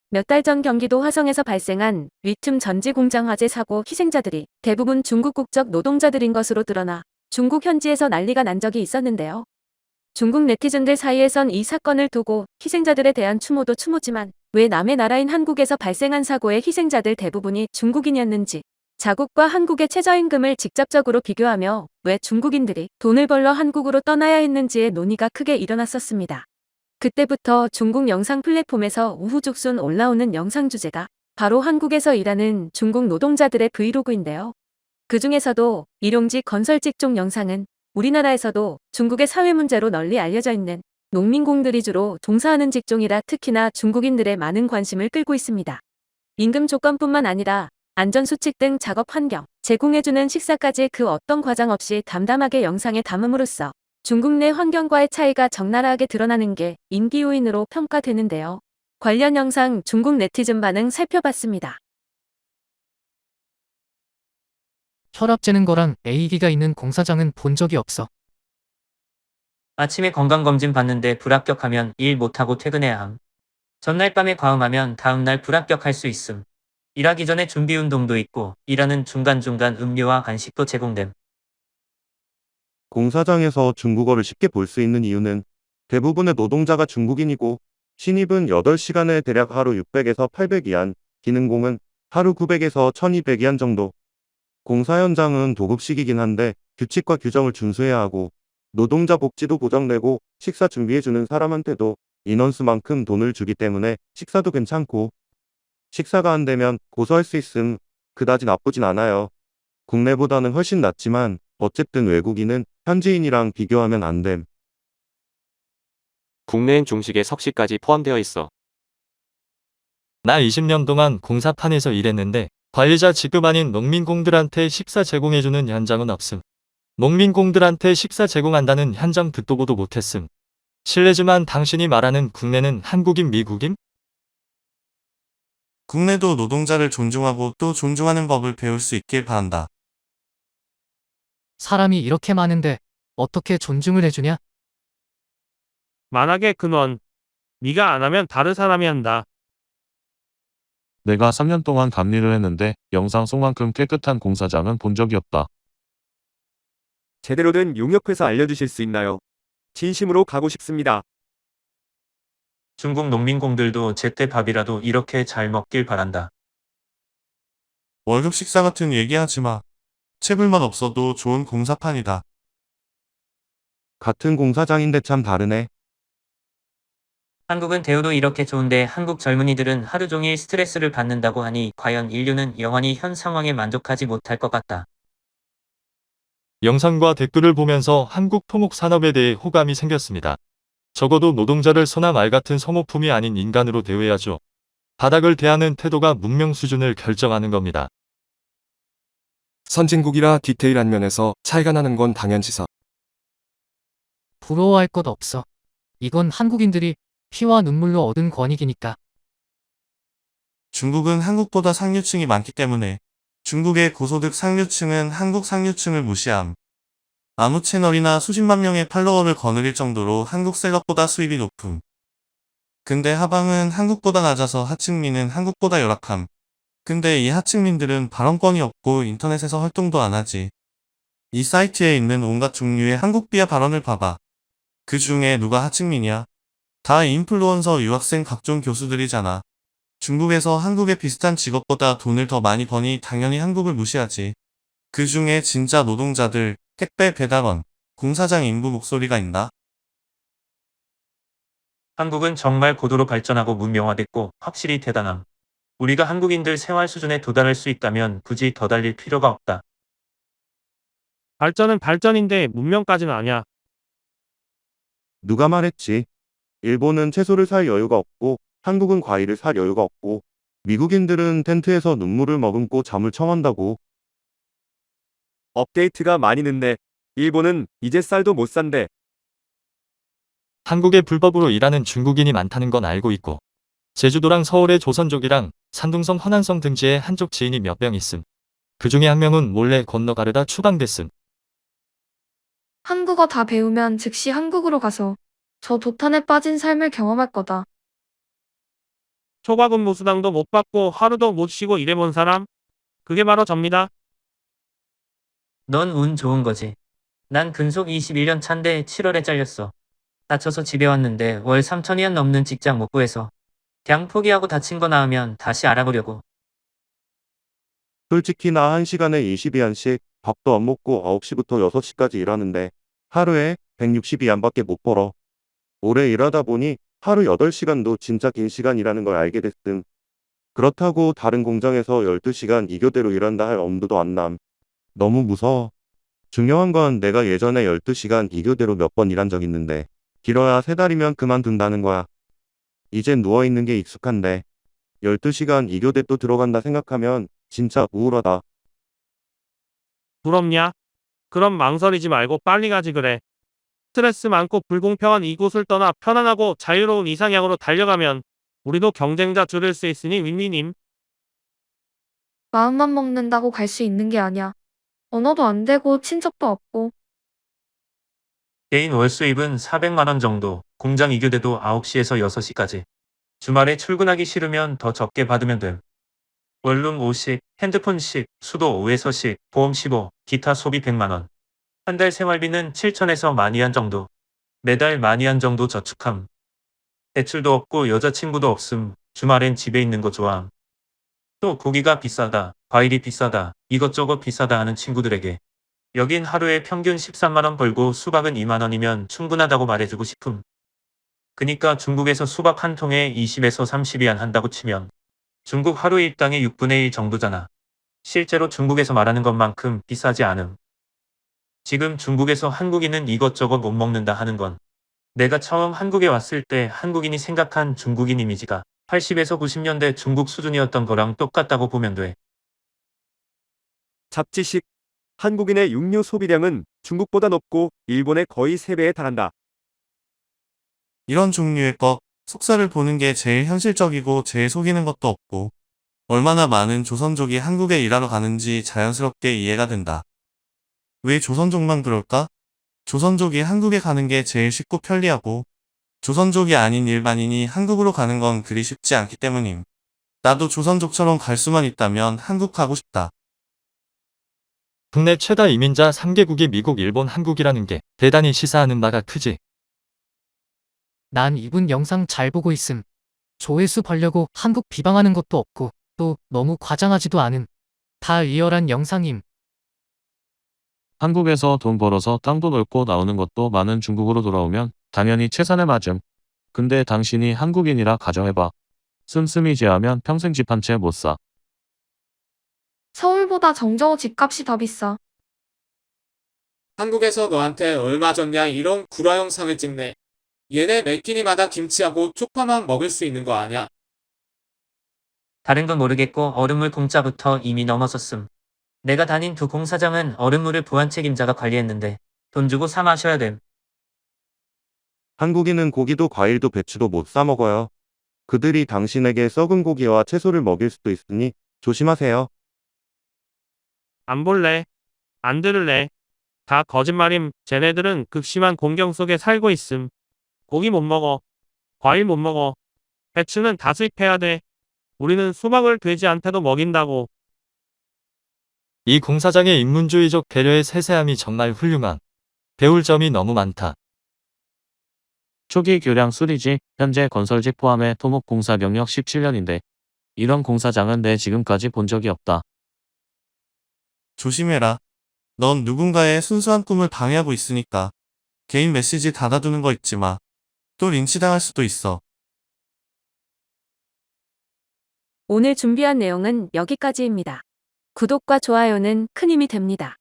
몇 달 전 경기도 화성에서 발생한 리튬 전지 공장 화재 사고 희생자들이 대부분 중국 국적 노동자들인 것으로 드러나 중국 현지에서 난리가 난 적이 있었는데요. 중국 네티즌들 사이에선 이 사건을 두고 희생자들에 대한 추모도 추모지만 왜 남의 나라인 한국에서 발생한 사고의 희생자들 대부분이 중국인이었는지, 자국과 한국의 최저임금을 직접적으로 비교하며 왜 중국인들이 돈을 벌러 한국으로 떠나야 했는지의 논의가 크게 일어났었습니다. 그때부터 중국 영상 플랫폼에서 우후죽순 올라오는 영상 주제가 바로 한국에서 일하는 중국 노동자들의 브이로그인데요. 그 중에서도 일용직 건설 직종 영상은 우리나라에서도 중국의 사회 문제로 널리 알려져 있는 농민공들이 주로 종사하는 직종이라 특히나 중국인들의 많은 관심을 끌고 있습니다. 임금 조건뿐만 아니라 안전수칙 등 작업 환경, 제공해주는 식사까지 그 어떤 과장 없이 담담하게 영상에 담음으로써 중국 내 환경과의 차이가 적나라하게 드러나는 게 인기 요인으로 평가되는데요. 관련 영상 중국 네티즌 반응 살펴봤습니다. 혈압 재는 거랑 AED가 있는 공사장은 본 적이 없어. 아침에 건강검진 받는데 불합격하면 일 못하고 퇴근해야 함. 전날 밤에 과음하면 다음날 불합격할 수 있음. 일하기 전에 준비운동도 있고 일하는 중간중간 음료와 간식도 제공됨. 공사장에서 중국어를 쉽게 볼 수 있는 이유는 대부분의 노동자가 중국인이고 신입은 8시간에 대략 하루 600에서 800위안, 기능공은 하루 900에서 1200위안 정도. 공사 현장은 도급식이긴 한데 규칙과 규정을 준수해야 하고 노동자 복지도 보장되고 식사 준비해주는 사람한테도 인원수만큼 돈을 주기 때문에 식사도 괜찮고 식사가 안 되면 고소할 수 있음. 그다지 나쁘진 않아요. 국내보다는 훨씬 낫지만 어쨌든 외국인은 현지인이랑 비교하면 안 됨. 국내엔 중식에 석시까지 포함되어 있어. 나 20년 동안 공사판에서 일했는데 관리자 직급 아닌 농민공들한테 식사 제공해주는 현장은 없음. 농민공들한테 식사 제공한다는 현장 듣도 보도 못했음. 실례지만 당신이 말하는 국내는 한국인 미국인? 국내도 노동자를 존중하고 또 존중하는 법을 배울 수 있길 바란다. 사람이 이렇게 많은데 어떻게 존중을 해주냐? 만약에 근원, 네가 안 하면 다른 사람이 한다. 내가 3년 동안 감리를 했는데 영상 속만큼 깨끗한 공사장은 본 적이 없다. 제대로 된 용역회사 알려주실 수 있나요? 진심으로 가고 싶습니다. 중국 농민공들도 제때 밥이라도 이렇게 잘 먹길 바란다. 월급 식사 같은 얘기하지 마. 채불만 없어도 좋은 공사판이다. 같은 공사장인데 참 다르네. 한국은 대우도 이렇게 좋은데 한국 젊은이들은 하루 종일 스트레스를 받는다고 하니 과연 인류는 영원히 현 상황에 만족하지 못할 것 같다. 영상과 댓글을 보면서 한국 토목 산업에 대해 호감이 생겼습니다. 적어도 노동자를 소나 말 같은 소모품이 아닌 인간으로 대우해야죠. 바닥을 대하는 태도가 문명 수준을 결정하는 겁니다. 선진국이라 디테일한 면에서 차이가 나는 건 당연지사. 부러워할 것 없어. 이건 한국인들이 피와 눈물로 얻은 권익이니까. 중국은 한국보다 상류층이 많기 때문에 중국의 고소득 상류층은 한국 상류층을 무시함. 아무 채널이나 수십만 명의 팔로워를 거느릴 정도로 한국 셀럽보다 수입이 높음. 근데 하방은 한국보다 낮아서 하층민은 한국보다 열악함. 근데 이 하층민들은 발언권이 없고 인터넷에서 활동도 안 하지. 이 사이트에 있는 온갖 종류의 한국 비하 발언을 봐봐. 그 중에 누가 하층민이야? 다 인플루언서, 유학생, 각종 교수들이잖아. 중국에서 한국의 비슷한 직업보다 돈을 더 많이 버니 당연히 한국을 무시하지. 그 중에 진짜 노동자들, 택배 배달원, 공사장 인부 목소리가 있나? 한국은 정말 고도로 발전하고 문명화됐고 확실히 대단함. 우리가 한국인들 생활 수준에 도달할 수 있다면 굳이 더 달릴 필요가 없다. 발전은 발전인데 문명까지는 아니야. 누가 말했지? 일본은 채소를 살 여유가 없고 한국은 과일을 살 여유가 없고 미국인들은 텐트에서 눈물을 머금고 잠을 청한다고. 업데이트가 많이 늦네. 일본은 이제 쌀도 못 산대. 한국에 불법으로 일하는 중국인이 많다는 건 알고 있고 제주도랑 서울의 조선족이랑 산둥성 허난성 등지에 한족 지인이 몇 명 있음. 그 중에 한 명은 몰래 건너가려다 추방됐음. 한국어 다 배우면 즉시 한국으로 가서 저 도탄에 빠진 삶을 경험할 거다. 초과 근무 수당도 못 받고 하루도 못 쉬고 일해본 사람? 그게 바로 접니다. 넌 운 좋은 거지. 난 근속 21년 차인데 7월에 잘렸어. 다쳐서 집에 왔는데 월 3천이안 넘는 직장 못 구해서 그냥 포기하고 다친 거 나으면 다시 알아보려고. 솔직히 나 1시간에 22안씩 밥도 안 먹고 9시부터 6시까지 일하는데 하루에 162안밖에 못 벌어. 오래 일하다 보니 하루 8시간도 진짜 긴 시간이라는 걸 알게 됐음. 그렇다고 다른 공장에서 12시간 이교대로 일한다 할 엄두도 안 남. 너무 무서워. 중요한 건 내가 예전에 12시간 이교대로 몇 번 일한 적 있는데 길어야 3달이면 그만둔다는 거야. 이젠 누워있는 게 익숙한데 12시간 이교대 또 들어간다 생각하면 진짜 우울하다. 부럽냐? 그럼 망설이지 말고 빨리 가지 그래. 스트레스 많고 불공평한 이곳을 떠나 편안하고 자유로운 이상향으로 달려가면 우리도 경쟁자 줄일 수 있으니 윈윈임. 마음만 먹는다고 갈 수 있는 게 아니야. 언어도 안 되고 친척도 없고. 개인 월 수입은 400만 원 정도, 공장 이교대도 9시에서 6시까지. 주말에 출근하기 싫으면 더 적게 받으면 됨. 원룸 50, 핸드폰 10, 수도 5에서 10, 보험 15, 기타 소비 100만 원. 한 달 생활비는 7천에서 12,000원 정도. 매달 12,000원 정도 저축함. 대출도 없고 여자친구도 없음. 주말엔 집에 있는 거 좋아함. 또 고기가 비싸다, 과일이 비싸다, 이것저것 비싸다 하는 친구들에게 여긴 하루에 평균 13만 원 벌고 수박은 2만 원이면 충분하다고 말해주고 싶음. 그니까 중국에서 수박 한 통에 20에서 30위안 한다고 치면 중국 하루 일당의 6분의 1 정도잖아. 실제로 중국에서 말하는 것만큼 비싸지 않음. 지금 중국에서 한국인은 이것저것 못 먹는다 하는 건 내가 처음 한국에 왔을 때 한국인이 생각한 중국인 이미지가 80에서 90년대 중국 수준이었던 거랑 똑같다고 보면 돼. 잡지식. 한국인의 육류 소비량은 중국보다 높고 일본의 거의 3배에 달한다. 이런 종류의 것, 속사를 보는 게 제일 현실적이고 제일 속이는 것도 없고 얼마나 많은 조선족이 한국에 일하러 가는지 자연스럽게 이해가 된다. 왜 조선족만 그럴까? 조선족이 한국에 가는 게 제일 쉽고 편리하고 조선족이 아닌 일반인이 한국으로 가는 건 그리 쉽지 않기 때문임. 나도 조선족처럼 갈 수만 있다면 한국 가고 싶다. 국내 최다 이민자 3개국이 미국, 일본, 한국이라는 게 대단히 시사하는 바가 크지. 난 이분 영상 잘 보고 있음. 조회수 벌려고 한국 비방하는 것도 없고 또 너무 과장하지도 않은 다 리얼한 영상임. 한국에서 돈 벌어서 땅도 넓고 나오는 것도 많은 중국으로 돌아오면 당연히 채산에 맞음. 근데 당신이 한국인이라 가정해봐. 씀씀이 제하면 평생 집 한 채 못 사. 서울보다 정저우 집값이 더 비싸. 한국에서 너한테 얼마 줬냐 이런 구라 영상을 찍네. 얘네 매 끼니마다 김치하고 쪽파만 먹을 수 있는 거 아냐? 다른 건 모르겠고 얼음물 공짜부터 이미 넘어섰음. 내가 다닌 두 공사장은 얼음물을 보안 책임자가 관리했는데 돈 주고 사 마셔야 됨. 한국인은 고기도 과일도 배추도 못 사 먹어요. 그들이 당신에게 썩은 고기와 채소를 먹일 수도 있으니 조심하세요. 안 볼래. 안 들을래. 다 거짓말임. 쟤네들은 극심한 공경 속에 살고 있음. 고기 못 먹어. 과일 못 먹어. 배추는 다 수입해야 돼. 우리는 수박을 돼지한테도 먹인다고. 이 공사장의 인문주의적 배려의 세세함이 정말 훌륭한. 배울 점이 너무 많다. 초기 교량 수리지, 현재 건설직 포함해 토목 공사 경력 17년인데 이런 공사장은 내 지금까지 본 적이 없다. 조심해라. 넌 누군가의 순수한 꿈을 방해하고 있으니까. 개인 메시지 닫아두는 거 잊지 마. 또 린치당할 수도 있어. 오늘 준비한 내용은 여기까지입니다. 구독과 좋아요는 큰 힘이 됩니다.